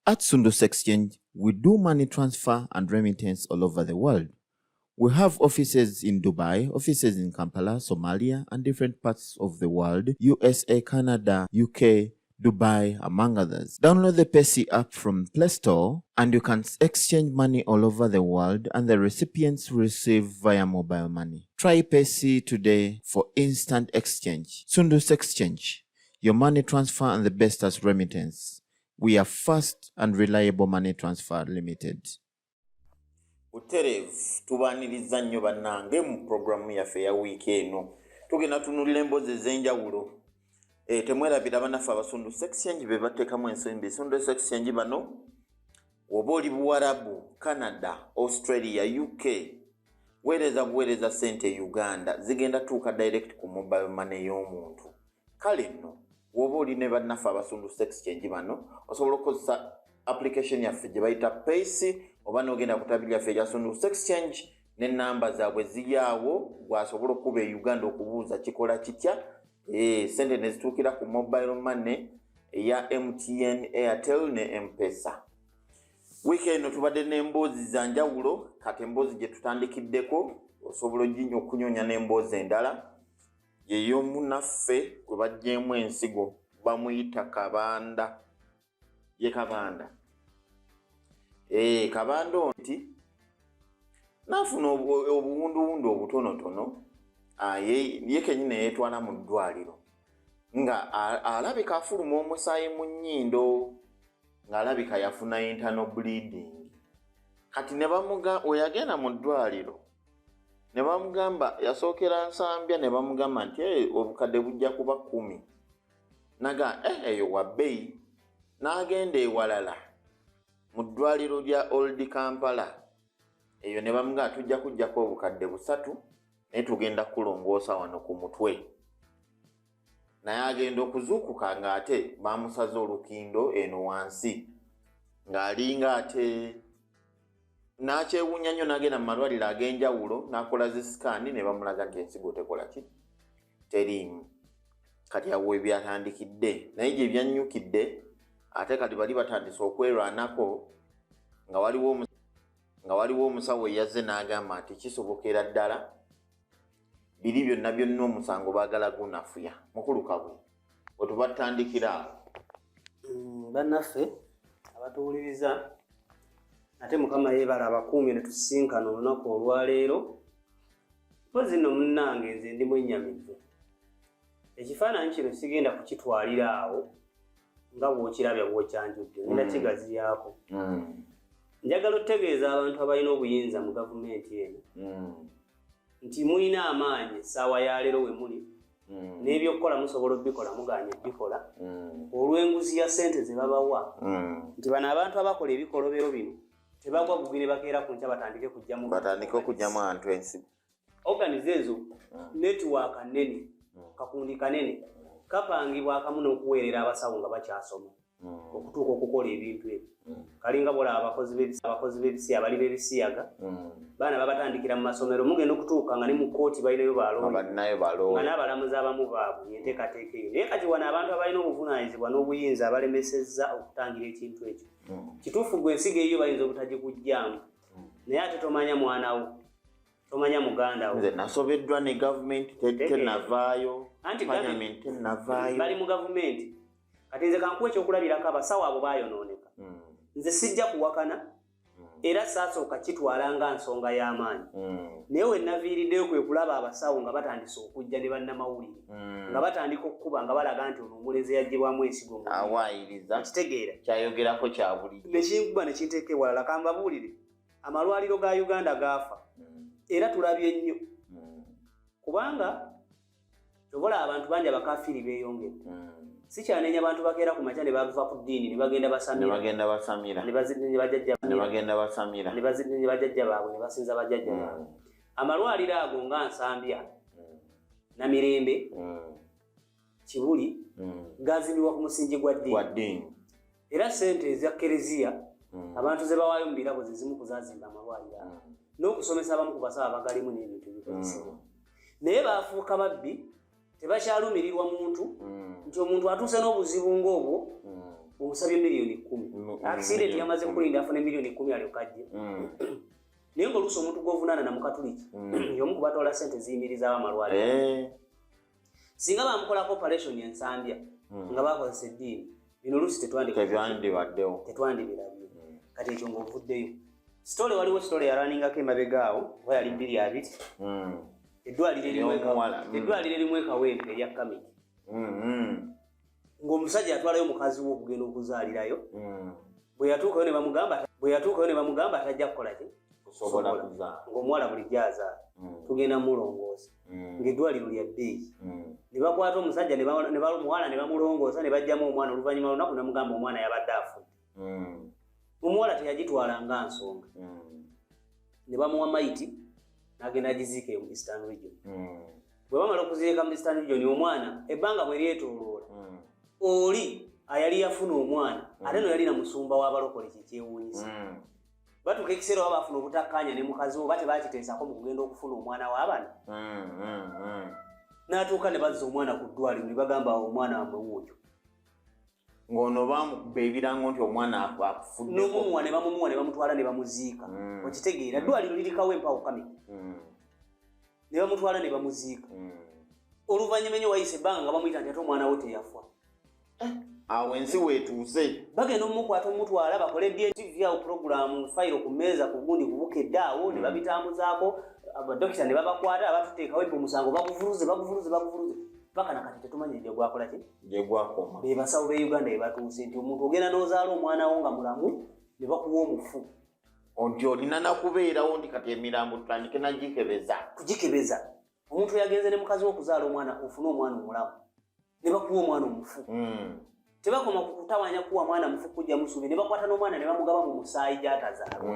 At Sundus Exchange, we do money transfer and remittance all over the world. We have offices in Dubai, offices in Kampala, Somalia, and different parts of the world, USA, Canada, UK, Dubai, among others. Download the Paysi app from Play Store and you can exchange money all over the world and the recipients receive via mobile money. Try Paysi today for instant exchange. Sundus Exchange, your money transfer and the best as remittance. We are fast and reliable money transfer limited. Uterevu tubaniriza nnyo bannange mu programu yaffe ya wiiki eno tugenda tunulira emboozi ez'enjawulo temwerabira bannaffe Abasundus Exchange be bateekamu ensimbi. Sundus Exchange bano oba oli Buwarabu, Canada, Australia, UK, weereza ssente Uganda zigenda tuuka direct ku mobile money y'omuntu. Kale nno woba oli ne bannaffe Abasundus Exchange bano osobola okukozesa application yaffe gye bayita Paysi oba n'ogenda ku tabiri yaffe ya Sundus Exchange n'ennamba zaabwe ziri awo gwasobola okuba e Uganda okubuuza kikola kitya. Sente ne zituukira ku mobile money eya MTN, Airtel ne M-Pesa. Wiiki eno tubadde n'emboozi za njawulo, kati emboozi gye tutandikiddeko osobola okunyoonya n'emboozi endala y'ey'omunaffe gwe baggyeemu ensigo bamuyita Kabanda. Ye Kabanda. Kabanda nti nafuna obuwunduwundu obutonotono ye kenyine yeetwala mu ddwaliro nga alabika afuluma omusaayi mu nnyindo ng'alabika yafuna internal bleeding. Kati ne bamugamba oyagenda mu ddwaliro ne bamugamba yasookera Nsambya ne bamugamba nti obukadde bujja kuba 10. Naga eyo wa bbeeyi n'agenda ewalala mu ddwaliro lya Old Kampala eyo ne bamugamba tujja kujjako obukadde 3 naye tugenda kulongoosa wano ku mutwe. Naye agenda okuzuukuka ng'ate bamusaze olukindo eno wansi ng'alinga ate n'akyewuunya nnyo n'agenda mu malwaliro ag'enjawulo n'akola zi sikaani ne bamulaga nti ensigo tekola ki teriimu. Kati awo ebyatandikidde naye gye byannyukidde ate kati bali batandise okwerwanako nga waliwo omusawo yazze n'agamba nti kisobokera ddala biri byonna omusango baagala gunafuya. Mukulu Kabwe bwe tubatandikira bannaffe abatuwuliriza ate Mukama yeebala abakuumye ne tusisinkana olunaku olwaleero. Mpozi nno munnange nze ndi mwennyamivu. Ekifaananyi kino sigenda kukitwalira awo nga bw'okirabya bw'okyanjudde ngenda kigaziyaako. Njagala otegeeza abantu abalina obuyinza mu gavumenti eno nti mulina amaanyi essaawa ya leero we muli n'ebyokukola musobola obikola muganye bikola olw'enguzi ya ssente ze babawa nti bano abantu abakola ebikolobero bino tebagwa bugire bakeera ku nkya batandike okujjamu abantu ensigo. Organize ezo netiwaaka nnene kakundi kanene kapangibwa akamu n'okuweerera abasawo nga bakyasoma okutuuka okukola ebintu ebyo. Kalinga bola abakozi b'ebisiya bali b'ebisiyaga baana babatandikira mu masomero mugenda okutuuka nga ne mu kkooti balinayo balongo nga n'abalamuzi abamu baabwe yenteekateeka eyo. Naye kati wano abantu abalina obuvunaanyizibwa n'obuyinza abalemesezza okutangira ekintu ekyo. Kituufu gwe ensigo eyo bayinza obutagikujjamu naye ate tomanya mwana wo tomanya muganda wo. Nze nasobeddwa ne gavumenti tenavaayo parliament tenavaayo bali mu gavumenti. Kati nze kankuwa ekyokulabirako abasawo abo baayonooneka. Nze sijja kuwakana era saasooka kitwala nga nsonga y'amaanyi. Naye we naviiriddeyo kwe kulaba abasawo nga batandise okujja ne bannamawulire nga batandika okukuba nga balaga nti ono omulezi yaggibwamu ensigo awaayiriza kitegeera kyayogerako kya bulijjo ne kinkuba ne kinteeka ewalala. Kambabuulire amalwaliro ga Uganda gaafa era tulabye nnyo kubanga tobola abantu bangi abakafiiri beeyongedde. Sikyanenya abantu bakeera ku makya ne bava ku ddiini ne bagenda basamira ne bajjajja baabwe ne basinza bajjajja baabwe. Amalwaliro ago nga Nsambya, Namirembe, Kibuli gazimbibwa ku musingi gwa ddiini era ssente eza kereziya abantu ze bawaayo mu birabo ze zimu kuzaazimba amalwaliro ago n'okusomesa abamu ku basawo abagalimu n'ebintu ebikozesebwa. Naye baafuuka babbi tebakyalumirirwa muntu nti omuntu atuuse n'obuzibu ng'obwo omusabye miliyoni 10 accident yamaze kulinda afune miliyoni 10 aliyokajje naye ng'oluusi omuntu gw'ovunaana na mukatuliki y'omu ku batwala ssente ziyimiriza abamalwaliro singa bamukolako operation ensambya nga bakozesa eddiini bino oluusi tetwandibirabye kati ekyo ng'ovuddeyo sitole waliwo sitole yalaningako emabegaawo oba yali 2 eddwaliro erimu ekawempe erya kamiki ng'omusajja atwalayo mukazi we okugenda okuzaalirayo bwe yatuukayo ne bamugamba tajja kukola ki ng'omuwala bulijjo azaala tugenda mulongoosa ng'eddwaliro lya bbeeyi ne bakwata omusajja omuwala ne bamulongoosa ne bajjamu omwana oluvannyuma lunaku ne mugamba omwana yabadde afudde omuwala teyagitwala nga nsonga ne bamuwa mayiti n'agenda agiziika mu Eastern Region bwe bamala okuziika mu Eastern Region omwana ebbanga bwe lyetooloola oli ayali yafuna omwana ate no yali na musumba w'abalokole kyekyewuunyisa batuuka ekiseera oba bafuna obutakkaanya ne mukazi we oba tebakiteesako mu kugenda okufuna omwana w'abana n'atuuka ne bazza omwana ku ddwaliro ne bagamba omwana wamwe wuuyo ng'ono bamukuba ebirango nti omwana afudde n'omumuwa ne bamutwala ne bamuziika okitegeera ddwaliro lirikawo empawo kamiki ne bamutwala ne bamuziika oluvannyuma ennyo wayise ebbanga nga bamuyita nti ate omwana we teyafa awo ensi weetuuse bagenda omumukwata omutwala bakole DTV awo puroguramu fayiro ku mmeeza ku gundi kubukedde awo ne babitambuzaako abadokita ne babakwata abatuteekawo ebyo omusango baguvuruze paka nakati tetumanye gye gwakola ki gye gwakoma be basawo be Uganda be batuuse nti omuntu ogenda n'ozaala omwana wo nga mulamu ne bakuwa omufu nti olina nakubeerawo ndi kati emirambo tutandike kugikebeza omuntu yagenze ne mukazi we okuzaala omwana ofune omwana omulamu ne bakuwa omwana omufu tebakoma ku kutawanya kuwa mwana mufu kujja musubi ne bakwata n'omwana ne bamugaba mu musaayi gy'atazaalwa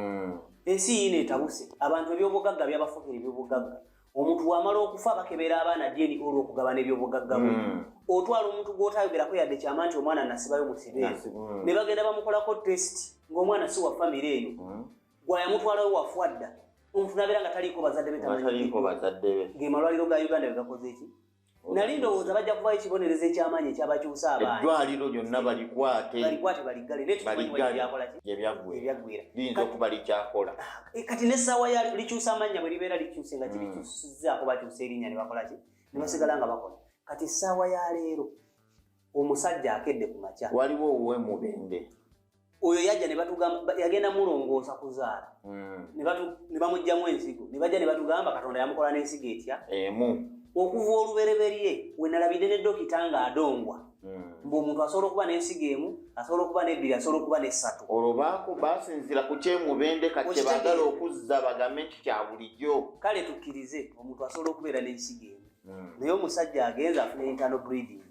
ensi yiino etabuse abantu ebyobugagga byabafukira ebyobugagga omuntu wamala okufa bakebera abaana dyeni olw'okugabana ebyobugagga bwe otwala omuntu gw'otayogerako yadde kyama nti omwana nasibayo musibeeyo ne bagenda bamukolako test ng'omwana si wa famire eyo gwayamutwalayo wafu dda omuntu nabeera nga taliiko bazadde be ng'emalwaliro ga Uganda begakoze eki nali ndowooza bajja kuvayo ekibonerezo ekyamaanyi ekyabakyusa abaana eddwaliro lyonna balikwate baligale nebyaggwera liyinza okuba likyakola kati n'essaawa ya likyusa amannya bwe libeera likyuse nga kirikyusizaako bakyusa erinnya ne bakola ki ne basigala nga bakola kati essaawa ya leero omusajja akedde ku makya waliwo ow'e Mubende oyo yajja ne batugamba yagenda mulongoosa kuzaala ne bamugjamu ensigo ne bajja ne batugamba Katonda yamukola n'ensigo etya emu okuva olubereberye we nalabidde ne dokita ng'adongwa ng'omuntu asobola okuba n'ensigo emu asobola okuba n'ebbiri asobola okuba n'essatu olwo basinzira ku kyemubende kati kyebaagala okuzza bagambe nti kya bulijjo kale tukkirize omuntu asobola okubeera n'ensigo emu naye omusajja agenza afuna internal breeding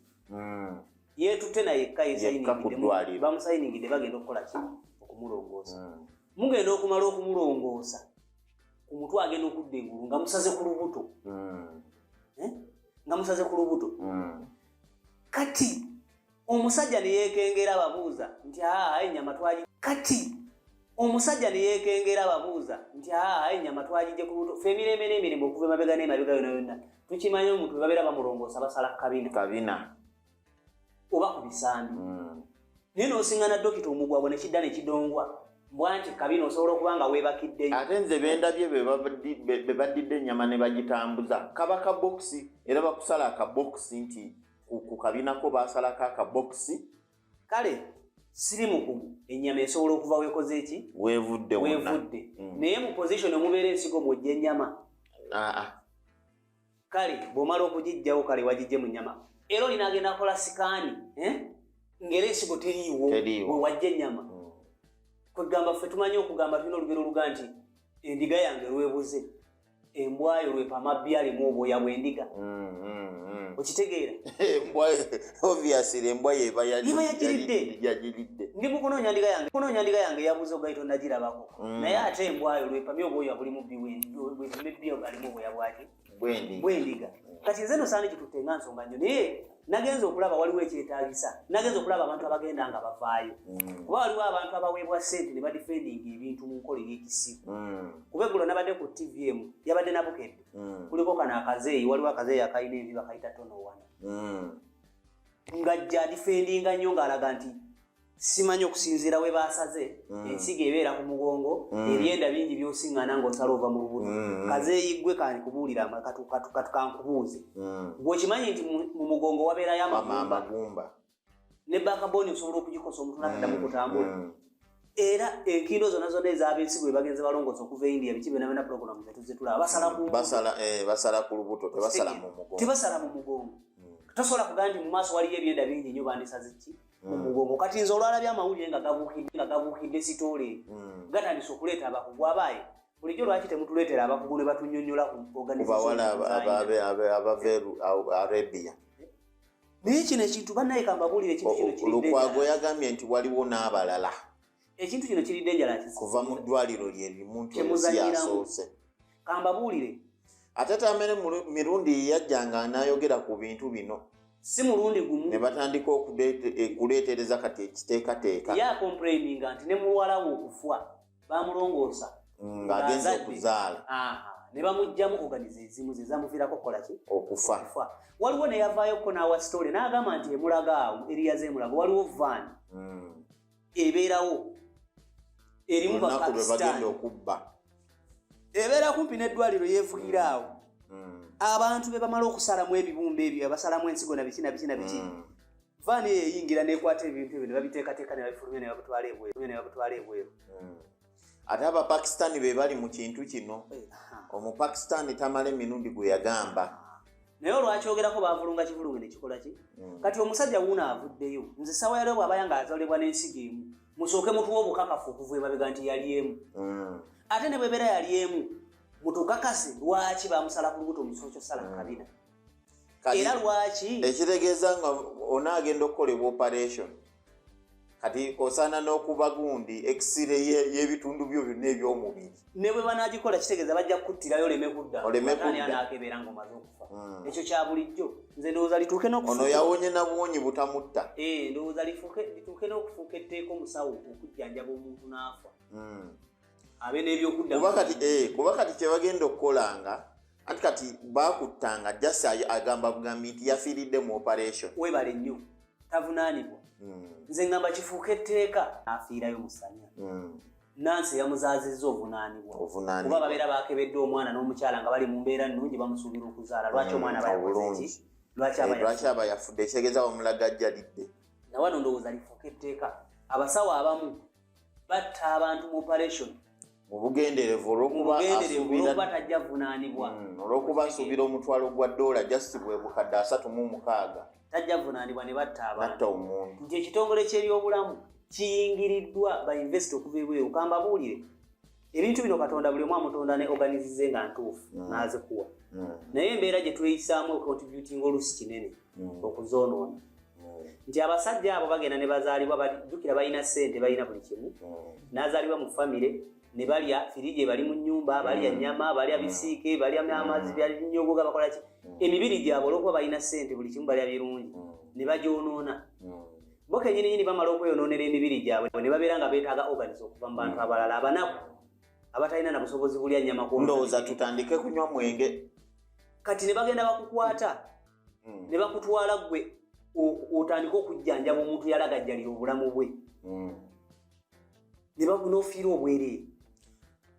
yeetutte naye yekka bamusayiningidde bagenda okukola ki okumulongoosa mugenda okumala okumulongoosa ku mutwe agenda okudda engulu nga musaze ku lubuto kati omusajja ne yeekengera ababuuza nti ennyama ennyama twagijje ku lubuto fe emirembe n'emirembe okuva emabega n'emabega yonna yonna tukimanyi omuntu we babeera bamulongoosa basala kabina oba ku bisambi naye n'osiŋŋana dokita omugwagwo ne kidda ne kidongwa bwanti kabina osobola okuba nga weebakiddeyo ate nze bendabye be baddidde ennyama ne bagitambuza kaba kabokisi era bakusala akabokisi nti ku kabinako basalako akabokisi kale siri mukugu ennyama esobola okuva weekoze eki weevudde naye mu position omubeera ensigo mwojja ennyama kale bw'omala okugijjawo kale wagijje mu nnyama era olina agenda akola sikaani ng'era ensigo teriiwo we wajja ennyama kwegamba ffe tumanyi okugamba tulina olugero oluga nti endiga yange lwebuze embwayo lwepa amabbi alimu obwoya bw'endiga okitegeera obviously embwa yeba yagiridde ndi mukunoonya ndiga yange yabuze ogaito nagirabako naye ate embwayo lwepamye obwoya bulimu bibbi alimu obwoya bwaki bw'endiga kati nze nosaani kitutte nga nsonga nnyo naye nagenze okulaba waliwo ekyetaagisa nagenze okulaba abantu abagenda nga bavaayo kuba waliwo abantu abaweebwa ssente ne badifendinga ebintu mu nkola ey'ekisibu kuba eggulo nabadde ku tvm yabadde nabukedde kuliko kano akazeeyi waliwo akazeeyi akalina envi bakayita tonowana ng'ajja adifendinga nnyo ng'alaga nti simanyi okusinziira we baasaze ensigo ebeera ku mugongo ebyenda bingi byosiŋŋana ng'osala ova mu lubuto kazeeyiggwe kankubuulira kankubuuze bw'okimanyi nti mu mugongo wabeerayo amagumba ne bakaboni osobola okugikosa omuntu n'ataddamu kutambula era enkindo zonna zonna ez'abensigo bwe bagenze balongoosa okuva e India biki bena pulogulamu zetulaba basala ku lubuto tebasala mu mugongo tosobola kugaa nti mu maaso waliyo ebyenda bingi nnyo bandisaze ki mu mugongo kati nze olwalabya amawulire nga gabuukidde sitoole gatandise okuleeta abakugu abaaye bulijjo lwaki temutuleetera abakugu ne batunnyonnyola ku Arabia naye kino ekintu bannaye kambabuulire ekintu kino Lukwago yagambye nti waliwo n'abalala ekintu kino kiridde enjala kuva mu ddwaliro lyerimu nti yasoose kambabuulire ate tamere mirundi yajjanga n'ayogera ku bintu bino si mulundi gumu ne batandika okuleetereza kati ekiteekateeka yakomplaininga nti ne muwala we okufwa bamulongoosa ng'agenza okuzaala ne bamugjamu oganiza ezimu ze zamuviirako kukola ki okufa waliwo ne yavaayokko n'awa sitole n'agamba nti emulaga awo eriyaza emulago waliwo vaani ebeerawo erimu bagenda okubba ebeera kumpi n'eddwaliro yeevugira awo abantu be bamala okusalamu ebibumba ebyo abasalamu ensigo na biki vaani eyo eyingira n'ekwata ebintu ebyo ne babiteekateeka ne babifulumya ne babitwala ebweru ate abapakistani be bali mu kintu kino omupakistani tamala emirundi gwe yagamba naye olwakyogerako bavulunga kivulunge nekikola ki kati omusajja wuuno avuddeyo nze sawa yaleo bw'abaya ng'azalibwa n'ensigo emu musooke mutuwa obukakafu okuva emabega nti yali emu ate ne bwebeera yali emu mutukakase lwaki bamusala ku lubuto omusooki osala kabina era lwaki ekitegeeza nga onaagenda okukolebwa operation kati osaana n'okuba gundi x-ray y'ebitundu byo byonna eby'omubiri ne bwe banagikola kitegeeza bajja kukuttirayo oleme kudda anaakebeera ng'omaze okufa ekyo kya bulijjo nze ndowooza lituuke n'okufuuka ono yawonye na buwonyi butamutta ndowooza lituuke n'okufuuka etteeka omusawo okujjanjaba omuntu n'afa abe n'ebyokudda kuba kati kye bagenda okukolanga anti kati baakuttanga jasi agamba bugambi nti yafiiridde mu operation webale nnyo tavunaanibwa nze ngamba kifuuka etteeka afiirayo musanya nansi yamuzaazizza obunaanibwa kuba babeera bakebedde omwana n'omukyala nga bali mu mbeera nnungi bamusuubira okuzaala lwaki omwana abayabulungi lwaki aba yafudde ekitegeeza bamulaga ajjalidde nawano ndowooza lifuuka etteeka abasawo abamu batta abantu mu operation mu bugenderevu olwokuba tajja vunaanibwa olwokuba asuubira omutwalo gwa ddoola just bwe bukadde 36 tajja vunaanibwa ne batta abantu omuntu nti ekitongole ky'ebyobulamu kiyingiriddwa bainvesiti okuva ebweru kambabuulire ebintu bino katonda buli omu amutonda ne organizize nga ntuufu n'azikuwa naye embeera gye tweyisaamu ocontributing olusi kinene okuzoonoona nti abasajja abo bagenda ne bazaalibwa bajjukira balina ssente balina buli kimu n'azaalibwa mu famire ne balya firiji bali mu nnyumba balya nnyama balya bisiike balya amazzi balya nnyogoga bakola ki emibiri gyabwe olwokuba balina ssente buli kimu balya birungi ne bagyonoona bo kenyininyini bamala okweyonoonera emibiri gyabwe ne babeera nga beetaaga organize okuva mu bantu abalala abanaku abatalina na busobozi bulya nnyama ndowooza tutandike kunywa mwenge kati ne bagenda bakukwata ne bakutwala ggwe otandika okujjanjaba omuntu yalagajjalira obulamu bwe n'ofiira obwereere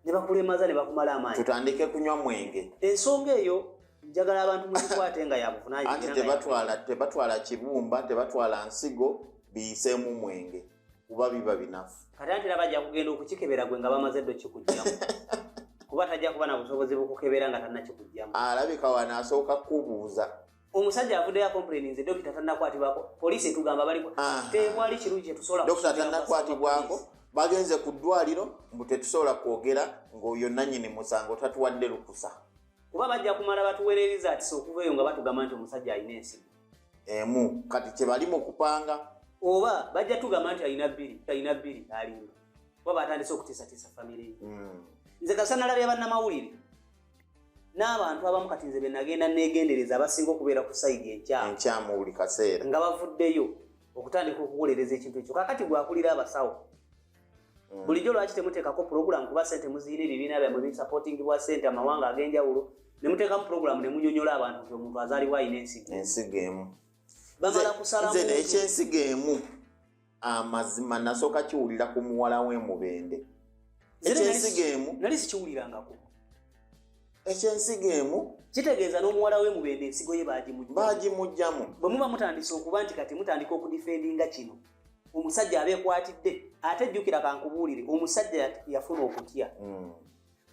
ne bakulemaza ne bakumala amaanyi tutandike kunywa mwenge ensonga eyo njagala abantu mukikwate nga yabuvunaanyi anti tebatwala kibumba tebatwala nsigo biyiseemu mwenge kuba biba binafu kati anti bajja kugenda okukikebera gwe nga bamaze ddo kikujjamu kuba tajja kuba na busobozi bukukebera nga tanna kikujjamu alabika wanaasooka kubuuza omusajja avuddeyo akomplaininze dokita tannakwatibwako poliisi etugamba baliko tewali kirungi kyetusobola dokita tannakwatibwako bagenze ku ddwaliro mbu tetusobola kwogera ng'oyo nannyini musango tatuwadde lukusa kuba bajja kumala batuweereriza ati okuvaeyo nga batugamba nti omusajja alina ensigo emu kati kye bali mu kupanga oba bajja tugamba nti alina bbiri alimba kuba batandise okutiisatiisa famire ye nze kasa nalabya bannamawulire n'abantu abamu kati nze be nagenda neegendereza abasinga okubeera ku sayidi enkyamu buli kaseera nga bavuddeyo okutandika okuwolereza ekintu ekyo kakati gwakulira abasawo bulijjo lwaki temuteekako puroguramu kuba sente muziina ebibiina byammwe bisapootingibwa sente amawanga ag'enjawulo ne muteekamu puroguramu ne munyonyola abantu nti omuntu azaalibwa alina ensigo emu bamala kusalamu nze n'ekyensigo emu amazima nasooka kiwulira ku muwala w'emubende. Ekyensigo emu nali sikiwulirangako. Ekyensigo emu kitegeeza n'omuwala w'emubende ensigo ye baagimugjamu. bwe muba mutandise okuba nti kati mutandika okudifendinga kino omusajja abeekwatidde ate jjukira kankubuulire omusajja yafuna okutya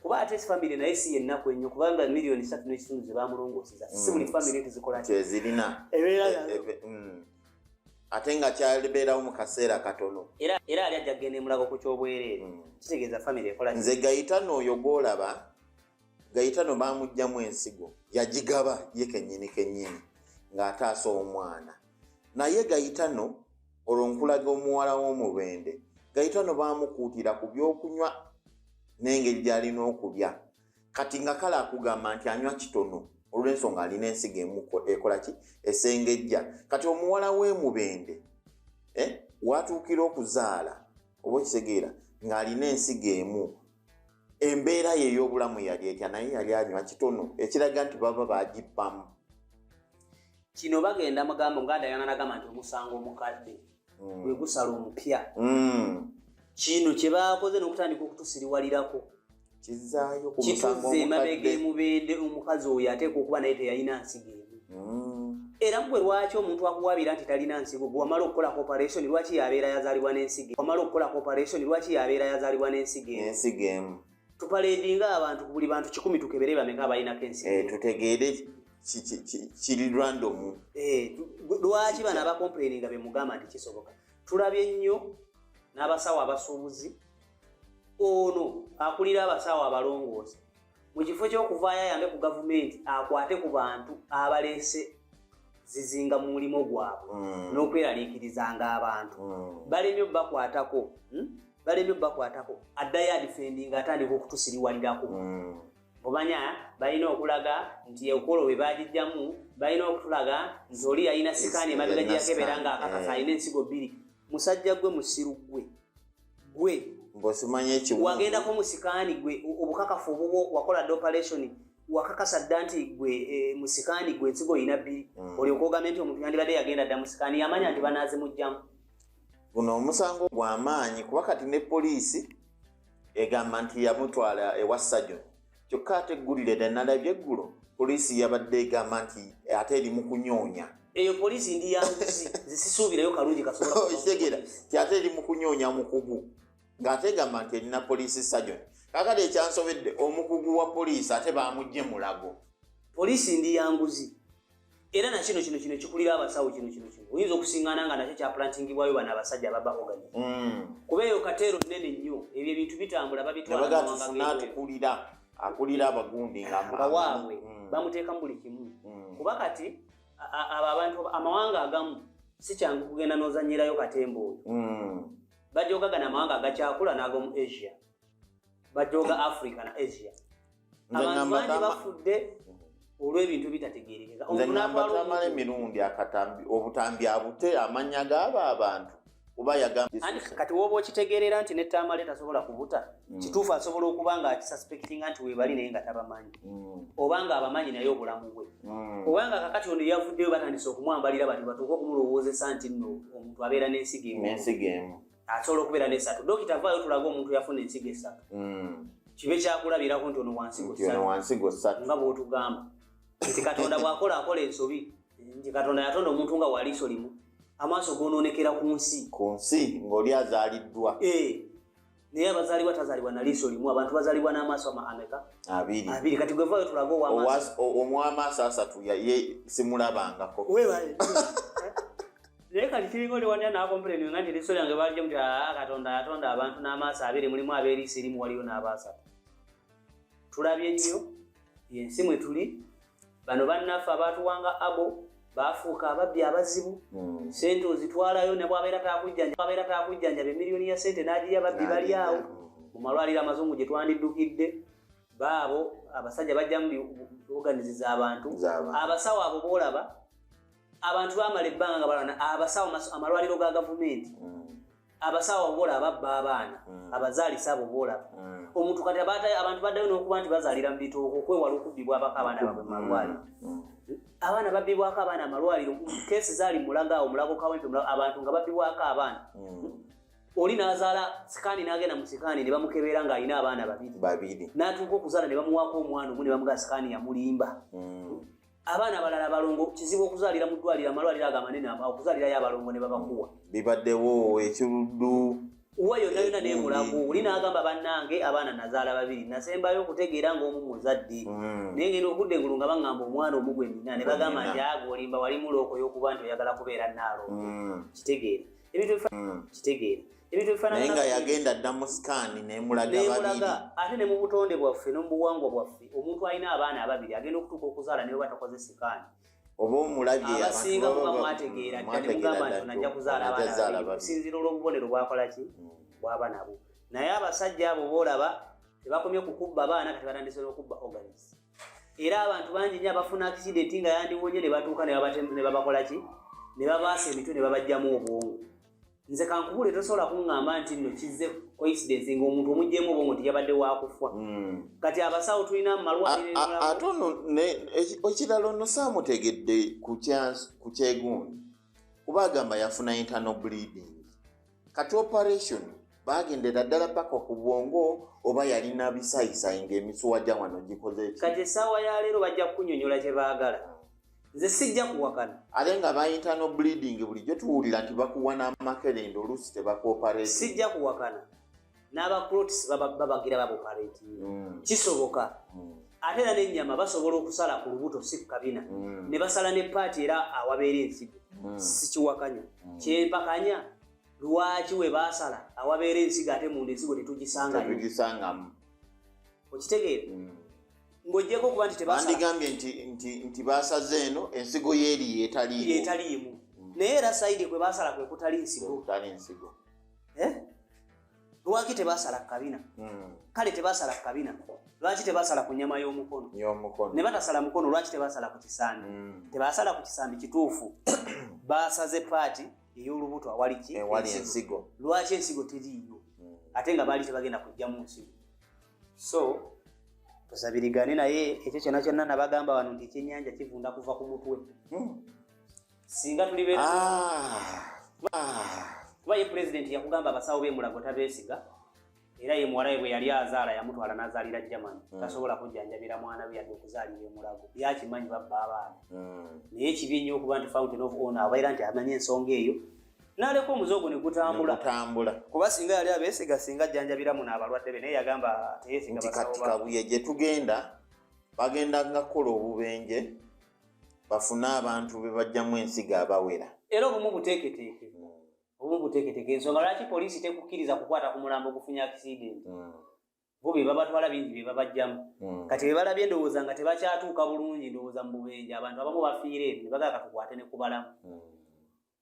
kuba ate famire naye si yennaku ennyo kubanga miliyoni 3.5 ze baamulongooseza si buli famire tezikola kyezirina ate nga kyalibeerawo mu kaseera katono era ali ajja kgenda emulago ku kyobwereere kitegeeza famire ekola. Nze Gayitano oyo gw'olaba Gayitano baamuggyamu ensigo yagigaba ye kennyini ng'ataasa omwana naye Gayitano olwo nkulaga omuwala w'omubende Gayitano baamukuutira ku byokunywa n'engeri gy'alina okulya kati nga kale akugamba nti anywa kitono olw'ensonga alina ensigo emu ekola ki esengejja. Kati omuwala w'emubende watuukira okuzaala oba okitegeera ng'alina ensigo emu embeera ye ey'obulamu yali etya naye yali anywa kitono ekiraga nti baba baagibbamu. Kino bagenda magambo Uganda yanagamba nti omusango omukadde gwe gusala omupya. Kino kye baakoze n'okutandika okutusiriwalirako kizaayo ku musango omukadde. Emabega emubende omukazi oyo ateekwa okuba naye teyalina nsigo emu. Era mugwe lwaki omuntu akuwabira nti talina nsigo gwe wamala okukola operation lwaki yabeera yazaalibwa n'ensigo wamala okukola operation lwaki yabeera yazaalibwa n'ensigo emu. Tupaledinga abantu buli bantu 10 tukebere bameka abalinako ensigo. Tutegeere kiri random. Lwaki bana abakomplaininga be mugamba nti kisoboka. Tulabye nnyo n'abasawo abasuubuzi ono akulira abasawo abalongoozi mu kifo ky'okuvaayo ayambe ku gavumenti akwate ku bantu abaleese zizinga mu mulimo gwabwe n'okweraliikirizanga abantu balemye bakwatako addayo adifendinga atandika okutusiriwalirako. Obanya balina okulaga nti ekolo we baagijjamu balina okutulaga nti oli yalina sikaani emabega gyakebera nga akakasa alina ensigo 2. Musajja gwe musiru gwe mbosimanyi ekiwu wagendako mu sikaani gwe obukakafu obwo wakola operation wakakasa dda nti gwe mu sikaani gwe ensigo olina 2 olyoka ogambye nti omuntu yandibadde yagenda dda mu sikaani yamanya nti banazimugjamu. Guno omusango gw'amaanyi kuba kati ne poliisi egamba nti yamutwala ewa sajoni kyokka ate eggulire ddannalabye eggulo poliisi yabadde egamba nti ate eri mu kunyoonya. Eyo poliisi ndi yanguzi zisisuubirayo kalungi kasobola okitegeera ti ate eri mu kunyoonya mukugu ng'ate egamba nti erina poliisi sajoni. Kakati ekyansobedde omukugu wa poliisi ate baamugye mulago. Poliisi ndi yanguzi era na kino kikulira abasawo kino oyinza okusiŋŋaana nga nakyo kyaplantingibwayo bano abasajja baba organize kuba eyo kateero nnene nnyo ebyo ebintu bitambula babitwala akulira abagundi nga waabwe bamuteeka mu buli kimu kuba kati abo abantu amawanga agamu si kyangu kugenda n'ozanyirayo katemba oyo bajogagana amawanga agakyakula n'ag'omu Asia bajoga Africa na Asia abantu bangi bafudde olw'ebintu bitategeerekeka. Nze ngamba tamala emirundi obutambi abute amanya g'abo abantu oba yagambye kati woba okitegeerera nti nettaamale tasobola kubuta kituufu asobola okuba nga akisuspectinga nti weebali naye nga tabamanyi oba nga abamanyi naye obulamu bwe oba nga kakati ono yavuddeyo batandise okumwambalira bati batuuke okumulowoozesa nti nno omuntu abeera n'ensigo emu asobola okubeera n'esatu. Dokita vaayo tulaga omuntu yafuna ensigo 3 kibe kyakulabirako nti ono wansigo 3 nga bw'otugamba nti Katonda bw'akola ensobi nti Katonda yatonda omuntu nga waliiso limu amaaso gonoonekera ku nsi ng'oli azaaliddwa naye abazaalibwa tazaalibwa na liiso limu abantu bazaalibwa n'amaaso ameka 2 kati gwe vaayo tulaga ow'amaaso 3 ye simulabangako naye kati kiringa oli wanya n'akomplaininga nga nti liiso lyange balijja muti Katonda yatonda abantu n'amaaso 2 mulimu ab'eriiso erimu waliyo n'abaasatu. Tulabye nnyo yensi mwe tuli bano bannaffe abaatuwanga abo baafuuka ababbi abazibu sente ozitwalayo ne bwabeera taakujjanjaba emiliyoni ya sente n'agiya babbi bali awo mu malwaliro amazungu gye twandiddukidde baabo abasajja bajja mu organiziza abantu abasawo abo boolaba abantu bamala ebbanga nga balwana abasawo amalwaliro ga gavumenti abasawo boolaba babba abaana abazaalisa abo boolaba omuntu kati abantu baddayo n'okuba nti bazaalira mu bitoogo okwewala okubbibwa abaka abaana baabwe mu malwaliro abaana babbibwako abaana amalwaliro kesi zaali mulaga omulago kawempe abantu nga babbibwako abaana oli n'azaala sikaani n'agenda mu sikaani ne bamukebera ng'alina abaana babiri n'atuuka okuzaala ne bamuwaako omwana omu ne bamugaa sikaani yamulimba abaana abalala balongo kizibu okuzaalira mu ddwaliro amalwaliro agamanene okuzaalirayo abalongo ne babakuwa bibaddewo ekiruddu uwa yonna yonna n'emulago oli n'agamba bannange abaana nazaala babiri nasembayo okutegeera ng'omu muzadde naye ngenda obudde ngulu nga baŋŋamba omwana omu gwe nnina ne bagamba nti ago olimba wali muloko y'okuba nti oyagala kubeera naalongo kitegeere ebintu naye nga yagenda dda mu sikaani nemulaga babiri ate ne mu butonde bwaffe ne mu buwangwa bwaffe omuntu alina abaana ababiri agenda okutuuka okuzaala naye baba takoze sikaani oba omulabye abasinga muba mwategeera ddala ne mugamba nti onajja kuzaala abaana babiri okusinziira olw'obubonero bwakola ki bwaba nabo naye abasajja abo boolaba tebakomye kukubba abaana kati batandise n'okubba organis era abantu bangi nnyo abafuna akisidenti nga yandiwonye ne batuuka ne babakola ki ne babaasa emitwe ne babajjamu obwongo nze kankubule tosobola kuŋŋamba nti nno kizze coincidence ng'omuntu omuggyemu obwongo tiyabadde wakufa kati abasawo tulina mu malwaliro ate ono ekirala ono saamutegedde ku kyegundi kuba agamba yafuna internal bleeding kati operation bagendera ddala paka ku bwongo oba yalina bisaayisayi ng'emisuwa gya wano gikoze ki kati essaawa ya leero bajja kunyonyola kye baagala nze sijja kuwakana ate nga ba internal bleeding bulijjo tuwulira nti bakuwa n'amakerenda oluusi tebakuoperate sijja kuwakana n'abacrotis babagira baboperate kisoboka ate era n'ennyama basobola okusala ku lubuto si ku kabina ne basala ne paati era awabeera ensigo sikiwakanya kyempakanya lwaki we baasala awabeera ensigo ate munda ensigo tetugisangamu okitegeera ng'ojjeko okuba nti bandigambye nti baasaze eno ensigo yeeri yeetaliimu naye era sayidi kwe baasala kwe kutali nsigo lwaki tebaasala ku kabina kale tebaasala ku kabina lwaki tebaasala ku nnyama y'omukono ne batasala mukono lwaki tebaasala ku kisambi tebaasala ku kisambi kituufu baasaze paati ey'olubuto awali ki ensigo lwaki ensigo teriiyo ate nga baali tebagenda kujjamu nsigo so tusabirigane naye ekyo kyonna kyonna nabagamba wano nti ekyennyanja kivunda kuva ku mutwe singa tuli kuba ye pulezidenti yakugamba abasawo b'emulago tabeesiga era ye muwalawe bwe yali azaala yamutwala n'azaalira Germany tasobola kujjanjabira mwana we yadde okuzaalira emulago yakimanyi babba abaana naye kibi nnyo okuba nti fountain of honor abaira nti amanyi ensonga eyo n'aleka omuzoogo ne gutambula kuba singa yali abeesiga singa ajjanjabiramu n'abalwadde be naye yagamba teyeesiga basawo kati kabuye gye tugenda bagendanga kukola obubenje bafune abantu be bajjamu ensigo abawera era obumu buteeketeeke ensonga lwaki poliisi tekukkiriza kukwata ku mulambo gufunye akisidenti bo be babatwala bingi be babajjamu kati be balabye endowooza nga tebakyatuuka bulungi ndowooza mu bubenje abantu abamu bafiire ebyo ne bagala katukwate ne kubalamu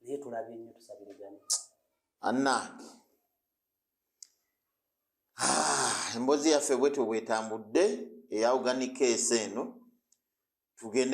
naye tulabye nnyo tusabirigane annange emboozi yaffe bwe tubwetambudde eyawuganika esi eno tugende